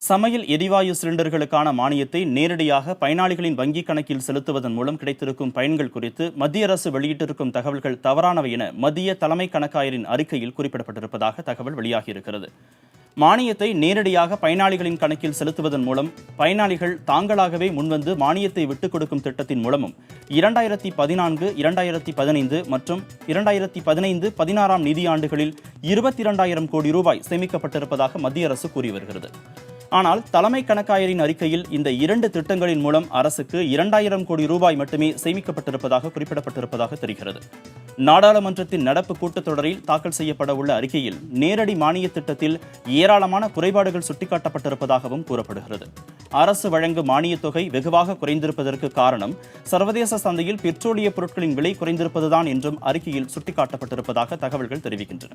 சமையல் எரிவாயு சிலிண்டர்களுக்கான மானியத்தை நேரடியாக பயனாளிகளின் வங்கிக் கணக்கில் செலுத்துவதன் மூலம் கிடைத்திருக்கும் பயன்கள் குறித்து மத்திய அரசு வெளியிட்டிருக்கும் தகவல்கள் தவறானவை என மத்திய தலைமை கணக்காயரின் அறிக்கையில் குறிப்பிடப்பட்டிருப்பதாக தகவல் வெளியாகியிருக்கிறது. மானியத்தை நேரடியாக பயனாளிகளின் கணக்கில் செலுத்துவதன் மூலம் பயனாளிகள் தாங்களாகவே முன்வந்து மானியத்தை விட்டுக் கொடுக்கும் திட்டத்தின் மூலமும் 2014, 2015 மற்றும் 2015-16 நிதியாண்டுகளில் 22,000 கோடி ரூபாய் சேமிக்கப்பட்டிருப்பதாக மத்திய அரசு கூறி வருகிறது. ஆனால் தலைமை கணக்காயரின் அறிக்கையில் இந்த 2 திட்டங்களின் மூலம் அரசுக்கு 2,000 கோடி ரூபாய் மட்டுமே சேமிக்கப்பட்டிருப்பதாக குறிப்பிடப்பட்டிருப்பதாக தெரிகிறது. நாடாளுமன்றத்தின் நடப்பு கூட்டத்தொடரில் தாக்கல் செய்யப்பட உள்ள அறிக்கையில் நேரடி மானிய திட்டத்தில் ஏராளமான குறைபாடுகள் சுட்டிக்காட்டப்பட்டிருப்பதாகவும் கூறப்படுகிறது. அரசு வழங்கும் மானியத் தொகை வெகுவாக குறைந்திருப்பதற்கு காரணம் சர்வதேச சந்தையில் பெட்ரோலிய பொருட்களின் விலை குறைந்திருப்பதுதான் என்றும் அறிக்கையில் சுட்டிக்காட்டப்பட்டிருப்பதாக தகவல்கள் தெரிவிக்கின்றன.